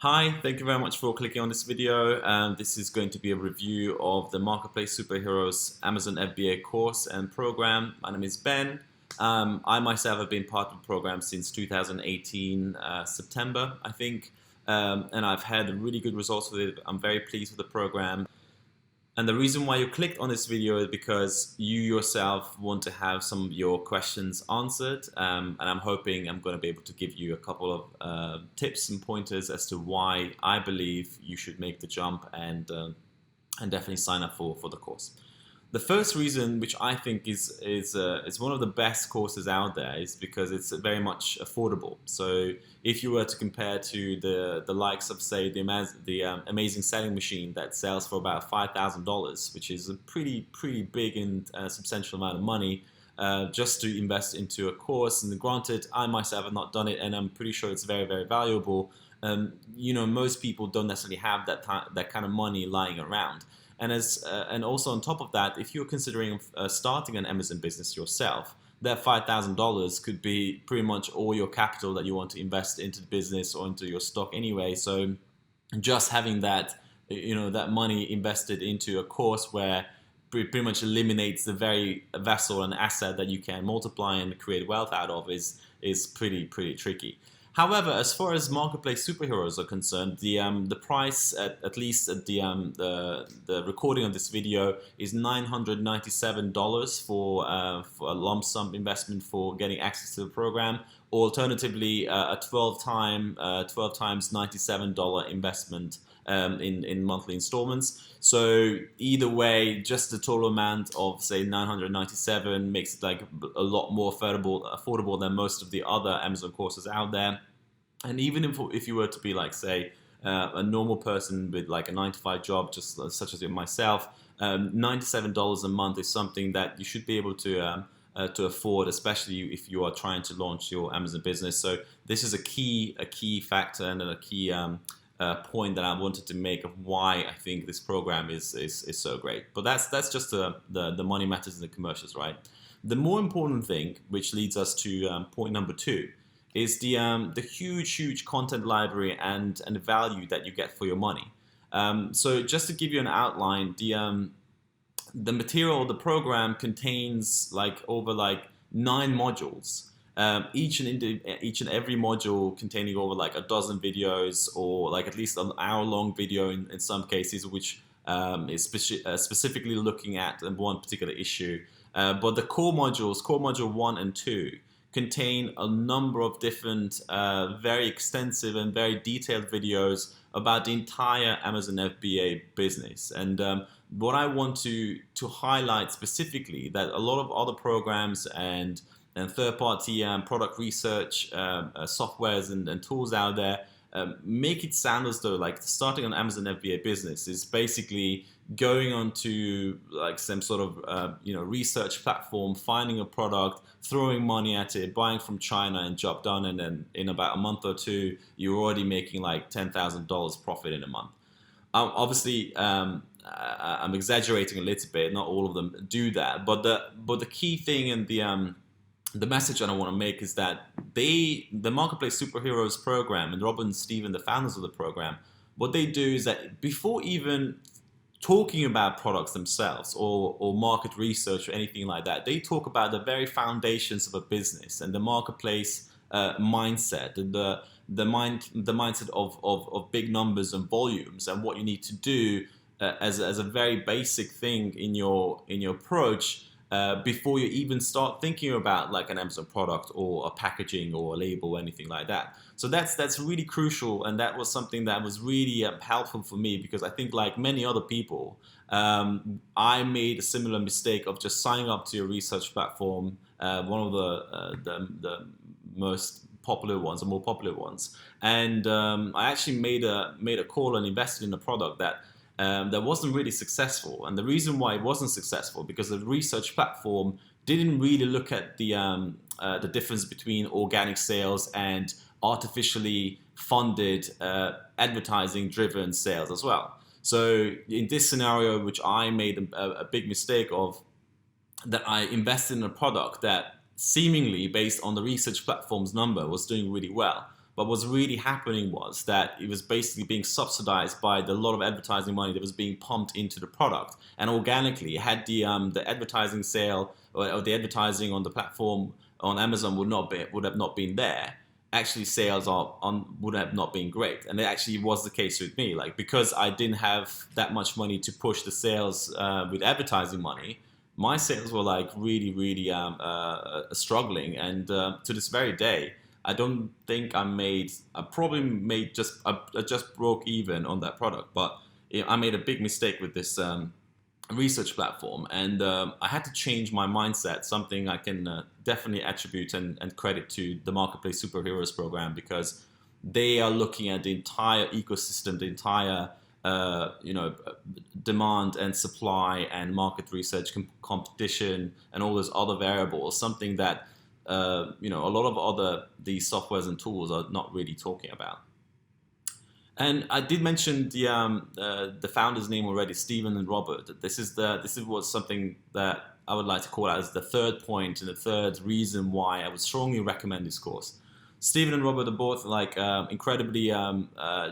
Hi, thank you very much for clicking on this video. This is going to be a review of the Marketplace Superheroes Amazon FBA course and program. My name is Ben. I myself have been part of the program since 2018, September, I think, and I've had really good results with it. I'm very pleased with the program. And the reason why you clicked on this video is because you yourself want to have some of your questions answered, and I'm hoping I'm going to be able to give you a couple of tips and pointers as to why I believe you should make the jump and definitely sign up for the course. The first reason, which I think is one of the best courses out there, is because it's very much affordable. So if you were to compare to the likes of, say, the Amazing Selling Machine that sells for about $5,000, which is a pretty big and substantial amount of money, just to invest into a course. And granted, I myself have not done it, and I'm pretty sure it's very valuable. Most people don't necessarily have that kind of money lying around. And also on top of that, if you're considering starting an Amazon business yourself, that $5,000 could be pretty much all your capital that you want to invest into the business or into your stock anyway. So just having that, that money invested into a course where pretty much eliminates the very vessel and asset that you can multiply and create wealth out of is pretty tricky. However, as far as Marketplace Superheroes are concerned, the price, at least at the recording of this video, is $997 for a lump sum investment for getting access to the program. Alternatively, a 12 times $97 investment in monthly installments. So either way, just the total amount of, say, 997 makes it like a lot more affordable than most of the other Amazon courses out there. And even if you were to be like, say, a normal person with like a 9-to-5 job, just such as myself, $97 a month is something that you should be able to afford, especially if you are trying to launch your Amazon business. So this is a key factor and a key point that I wanted to make of why I think this program is so great. But that's just the money matters in the commercials, right? The more important thing, which leads us to point number 2, is the huge content library and the value that you get for your money. So just to give you an outline, the material, the program contains over 9 modules. Each and every module containing over a dozen videos, or at least an hour-long video in some cases, which is specifically looking at one particular issue. But the core modules, core module 1 and 2, contain a number of different, very extensive and very detailed videos about the entire Amazon FBA business. And what I want to highlight specifically, that a lot of other programs and third-party product research softwares and tools out there make it sound as though starting an Amazon FBA business is basically going onto some sort of research platform, finding a product, throwing money at it, buying from China, and job done. And then in about a month or two, you're already making $10,000 profit in a month. Obviously, I'm exaggerating a little bit. Not all of them do that, but the key thing and the message that I want to make is that the Marketplace Superheroes program, and Rob and Steven, the founders of the program, what they do is that before even talking about products themselves or market research or anything like that, they talk about the very foundations of a business and the marketplace mindset, and the mindset of big numbers and volumes, and what you need to do as a very basic thing in your approach before you even start thinking about an Amazon product or a packaging or a label or anything like that. So that's really crucial, and that was something that was really helpful for me, because I think, like many other people, I made a similar mistake of just signing up to a research platform, one of the most popular ones, or more popular ones, and I actually made a call and invested in a product that wasn't really successful. And the reason why it wasn't successful, because the research platform didn't really look at the difference between organic sales and artificially funded advertising-driven sales as well. So in this scenario, which I made a big mistake of, that I invested in a product that seemingly, based on the research platform's number, was doing really well. But what's really happening was that it was basically being subsidized by the lot of advertising money that was being pumped into the product, and organically, had the advertising sale or the advertising on the platform on Amazon would have not been there, actually sales would have not been great. And it actually was the case with me, like, because I didn't have that much money to push the sales with advertising money. My sales were like really struggling, and to this very day, I don't think I probably made I just broke even on that product. But I made a big mistake with this research platform, and I had to change my mindset, something I can definitely attribute and credit to the Marketplace Superheroes program, because they are looking at the entire ecosystem, the entire demand and supply and market research, competition, and all those other variables, something that a lot of these softwares and tools are not really talking about. And I did mention the founder's name already, Stephen and Robert. This is something that I would like to call out as the third point and the third reason why I would strongly recommend this course. Stephen and Robert are both like incredibly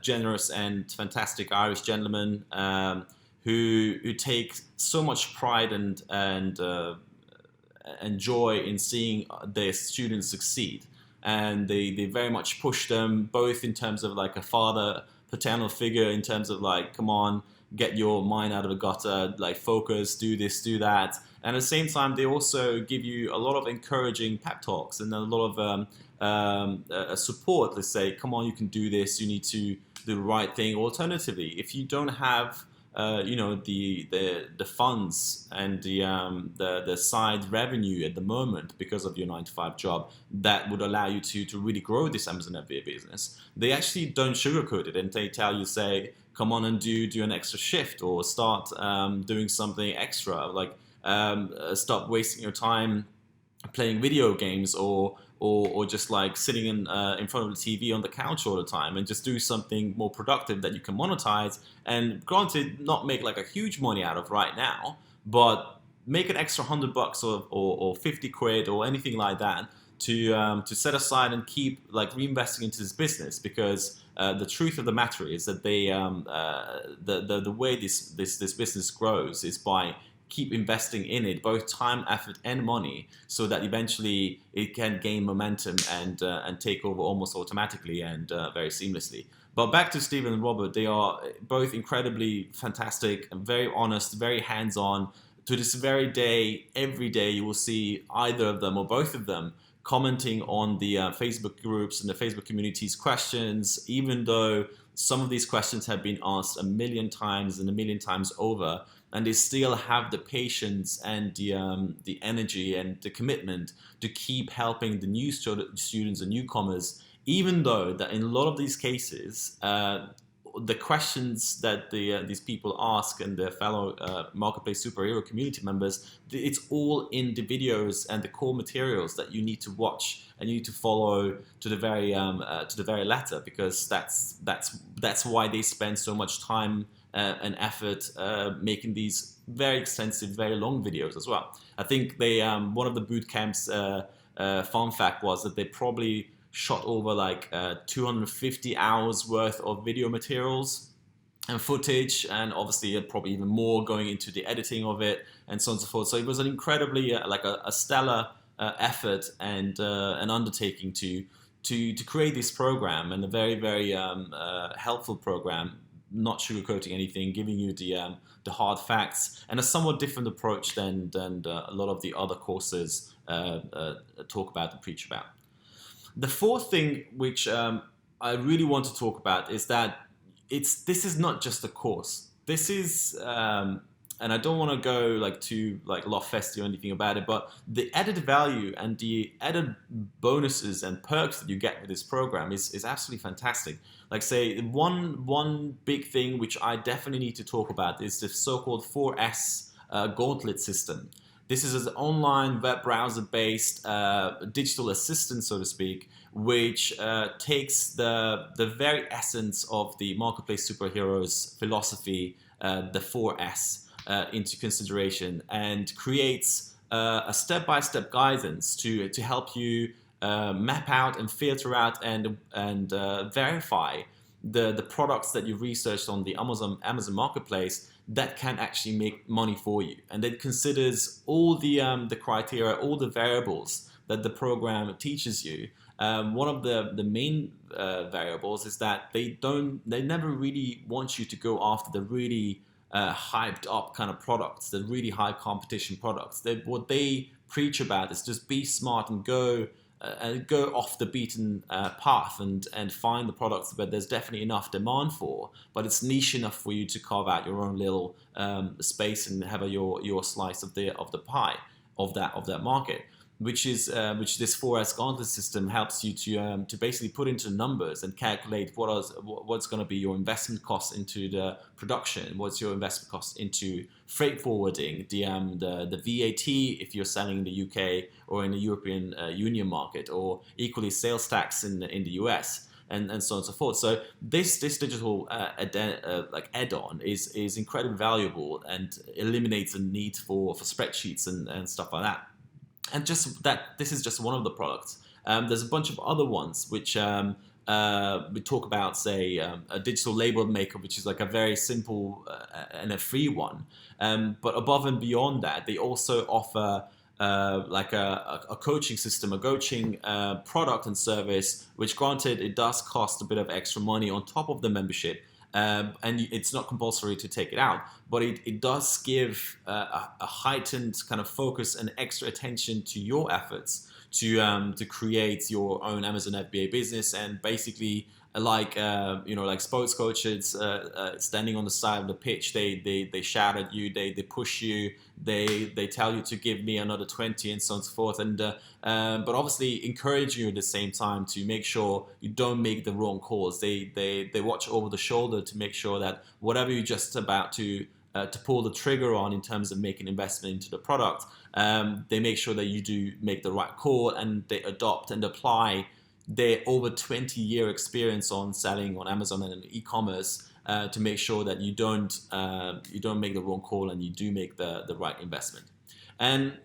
generous and fantastic Irish gentlemen who take so much pride and joy in seeing their students succeed. And they very much push them, both in terms of like a father, paternal figure, in terms of like, come on, get your mind out of the gutter, like focus, do this, do that. And at the same time, they also give you a lot of encouraging pep talks and a lot of support. They say, come on, you can do this, you need to do the right thing. Alternatively, if you don't have the funds and the side revenue at the moment because of your 9-to-5 job that would allow you to really grow this Amazon FBA business, they actually don't sugarcoat it, and they tell you, say, come on and do an extra shift, or start doing something extra, like stop wasting your time playing video games, or just like sitting in front of the TV on the couch all the time, and just do something more productive that you can monetize, and granted, not make like a huge money out of right now, but make an extra $100 or 50 quid or anything like that to set aside and keep like reinvesting into this business. Because the truth of the matter is that the way this business grows is by keep investing in it, both time, effort, and money, so that eventually it can gain momentum and take over almost automatically and very seamlessly. But back to Stephen and Robert, they are both incredibly fantastic, very honest, very hands-on. To this very day, every day you will see either of them or both of them commenting on the Facebook groups and the Facebook community's questions, even though some of these questions have been asked a million times and a million times over, and they still have the patience and the energy and the commitment to keep helping the new students and newcomers, even though that in a lot of these cases, the questions that these people ask and their fellow Marketplace Superhero community members, it's all in the videos and the core materials that you need to watch and you need to follow to the very letter, because that's why they spend so much time and effort making these very extensive, very long videos as well. I think they one of the boot camps fun fact was that they probably shot over like 250 hours worth of video materials and footage, and obviously probably even more going into the editing of it and so on and so forth. So it was an incredibly like a stellar effort and an undertaking to create this program, and a very helpful program, not sugarcoating anything, giving you the hard facts, and a somewhat different approach than a lot of the other courses talk about and preach about. The fourth thing which I really want to talk about is that this is not just a course. This is, and I don't want to go like too like lofty or anything about it, but the added value and the added bonuses and perks that you get with this program is absolutely fantastic. Like, say, one big thing which I definitely need to talk about is the so-called 4S gauntlet system. This is an online web browser-based digital assistant, so to speak, which takes the very essence of the Marketplace Superheroes philosophy, the 4S, into consideration, and creates a step-by-step guidance to help you map out and filter out and verify the products that you've researched on the Amazon marketplace that can actually make money for you, and it considers all the criteria, all the variables that the program teaches you. One of the main variables is that they never really want you to go after the really hyped up kind of products, the really high competition products. What they preach about is just be smart and go off the beaten path and find the products that there's definitely enough demand for, but it's niche enough for you to carve out your own little space and have your slice of the pie of that market. Which this 4S gauntlet system helps you to basically put into numbers and calculate what's going to be your investment cost into the production, what's your investment cost into freight forwarding, the VAT if you're selling in the UK or in the European Union market, or equally sales tax in the US. And so on and so forth. So this digital add-on is incredibly valuable and eliminates the need for spreadsheets and stuff like that. And just that, this is just one of the products. There's a bunch of other ones which we talk about, say a digital label maker, which is like a very simple and a free one. But above and beyond that, they also offer like a coaching system, a coaching product and service, which granted it does cost a bit of extra money on top of the membership. And it's not compulsory to take it out, but it does give a heightened kind of focus and extra attention to your efforts to create your own Amazon FBA business. And basically, like like sports coaches standing on the side of the pitch, they shout at you, they push you, they tell you to give me another 20 and so on and so forth, and but obviously encourage you at the same time to make sure you don't make the wrong calls. They watch over the shoulder to make sure that whatever you're just about to pull the trigger on in terms of making investment into the product, they make sure that you do make the right call, and they adopt and apply their over 20-year experience on selling on Amazon and e-commerce to make sure that you don't make the wrong call and you do make the right investment. And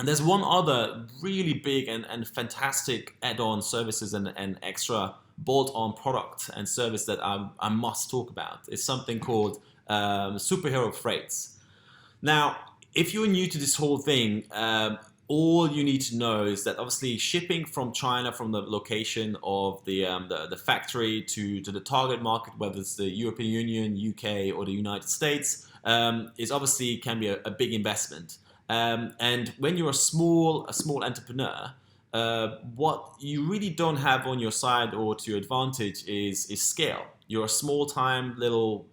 there's one other really big and fantastic add-on services and extra bolt-on product and service that I must talk about. It's something called superhero freights. Now, if you're new to this whole thing, all you need to know is that obviously shipping from China, from the location of the factory to the target market, whether it's the European Union, UK, or the United States, is obviously can be a big investment. And when you're a small entrepreneur, what you really don't have on your side or to your advantage is scale. You're a small-time little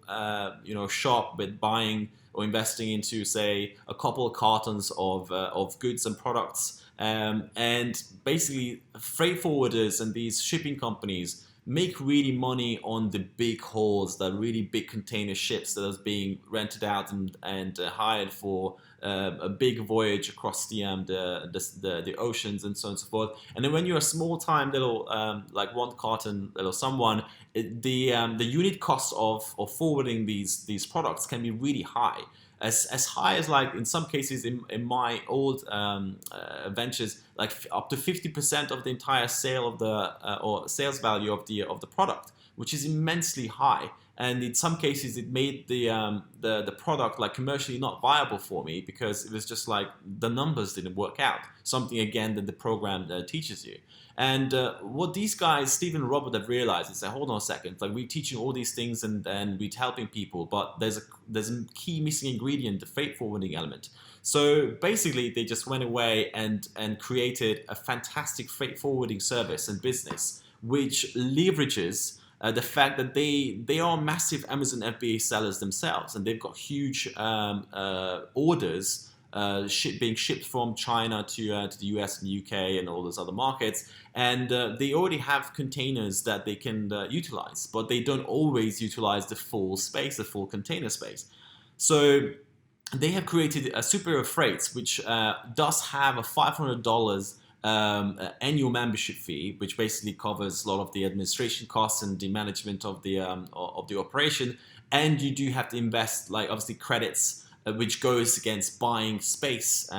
shop with buying or investing into, say, a couple of cartons of goods and products, and basically freight forwarders and these shipping companies make really money on the big hauls, the really big container ships that are being rented out and hired for a big voyage across the oceans and so on and so forth. And then when you're a small-time little like one carton little someone, the unit cost of forwarding these products can be really high. As high as, like, in some cases in my old ventures, like up to 50% of the entire sale of the or sales value of the product, which is immensely high. And in some cases, it made the product like commercially not viable for me, because it was just like the numbers didn't work out. Something again that the program teaches you. And what these guys, Stephen and Robert, have realized is that, hold on a second, like, we're teaching all these things and we're helping people, but there's a key missing ingredient, the freight forwarding element. So basically, they just went away and created a fantastic freight forwarding service and business, which leverages the fact that they are massive Amazon FBA sellers themselves, and they've got huge orders being shipped from China to the US and the UK and all those other markets, and they already have containers that they can utilize, but they don't always utilize the full space, the full container space. So they have created a superhero freights, which does have a $500 annual membership fee, which basically covers a lot of the administration costs and the management of the operation. And you do have to invest, like, obviously credits, which goes against buying space,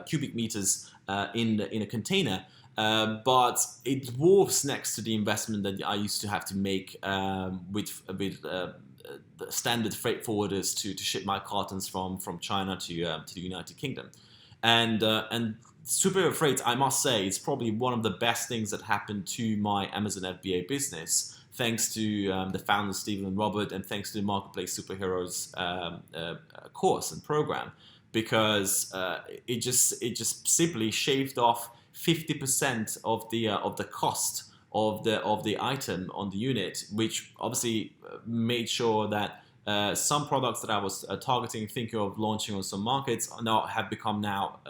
cubic meters in a container. But it dwarfs next to the investment that I used to have to make with the standard freight forwarders to ship my cartons from China to the United Kingdom, and Superhero Freight, I must say, it's probably one of the best things that happened to my Amazon FBA business, thanks to the founders Stephen and Robert, and thanks to the Marketplace Superheroes course and program, because it just simply shaved off 50% of the cost of the item on the unit, which obviously made sure that some products that I was targeting, thinking of launching on some markets, now have become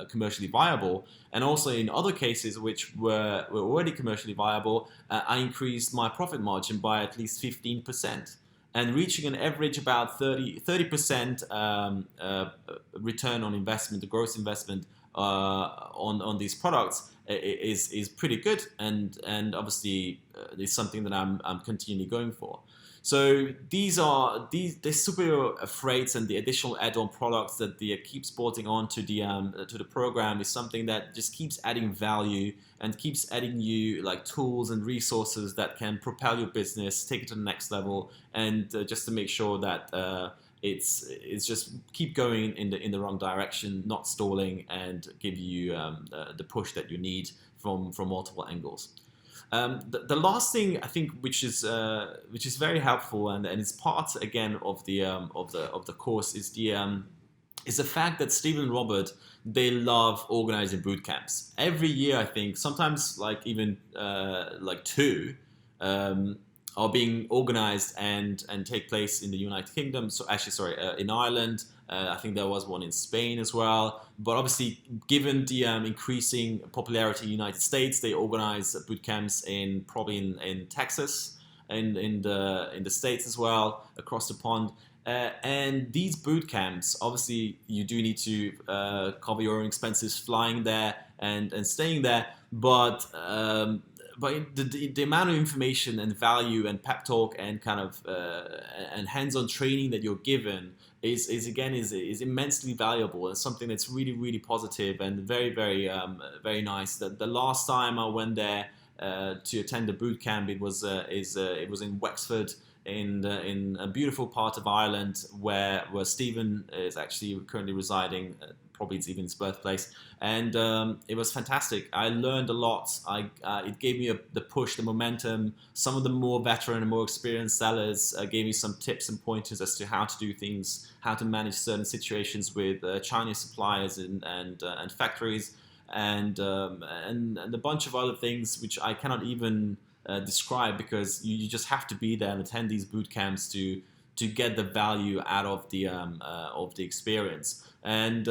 commercially viable. And also in other cases which were already commercially viable, I increased my profit margin by at least 15%. And reaching an average about 30% return on investment, the gross investment on these products is pretty good, and obviously is something that I'm continually going for. So these Superhero Freights and the additional add-on products that they keep sporting on to the program is something that just keeps adding value and keeps adding you like tools and resources that can propel your business, take it to the next level, and just to make sure that it's just keep going in the wrong direction, not stalling, and give you the push that you need from multiple angles. The last thing I think, which is very helpful, and it's part again of the course, is the fact that Stephen and Robert, they love organizing boot camps every year. I think sometimes like even like two are being organized and take place in the United Kingdom. So actually, sorry, in Ireland. I think there was one in Spain as well. But obviously, given the increasing popularity in the United States, they organize boot camps probably in Texas, and in the States as well, across the pond. And these boot camps, obviously, you do need to cover your own expenses flying there and staying there. But the amount of information and value and pep talk and kind of and hands-on training that you're given is immensely valuable, and something that's really positive and very nice. The last time I went there to attend the boot camp, it was in Wexford, in a beautiful part of Ireland where Stephen is actually currently residing. Probably it's even his birthplace, and it was fantastic. I learned a lot. It gave me the push, the momentum. Some of the more veteran and more experienced sellers gave me some tips and pointers as to how to do things, how to manage certain situations with Chinese suppliers and factories, and a bunch of other things which I cannot even describe, because you just have to be there and attend these boot camps to get the value out of the experience. And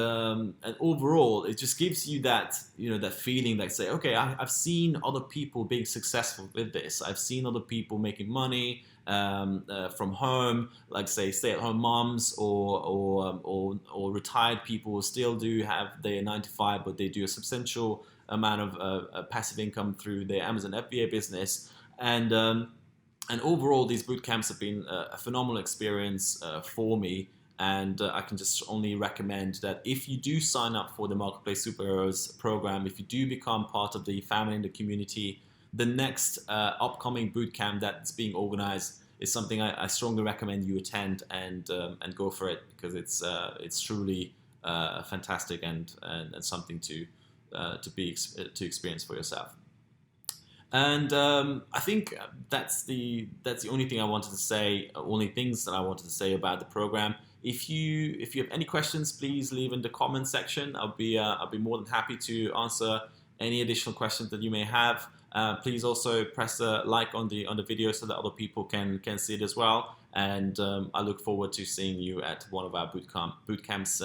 overall, it just gives you that that feeling that say, okay, I've seen other people being successful with this. I've seen other people making money from home, like say stay-at-home moms or retired people who still do have their 9 to 5, but they do a substantial amount of passive income through their Amazon FBA business. And overall, these boot camps have been a phenomenal experience for me. And I can just only recommend that if you do sign up for the Marketplace Superheroes program, if you do become part of the family and the community, the next upcoming boot camp that's being organized is something I strongly recommend you attend and go for it, because it's truly fantastic and something to experience for yourself. And I think that's the only thing I wanted to say, only things that I wanted to say about the program. If you have any questions, please leave in the comment section. I'll be more than happy to answer any additional questions that you may have. Please also press a like on the video so that other people can see it as well. And I look forward to seeing you at one of our boot camps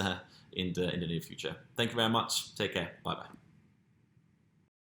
in the near future. Thank you very much. Take care. Bye bye.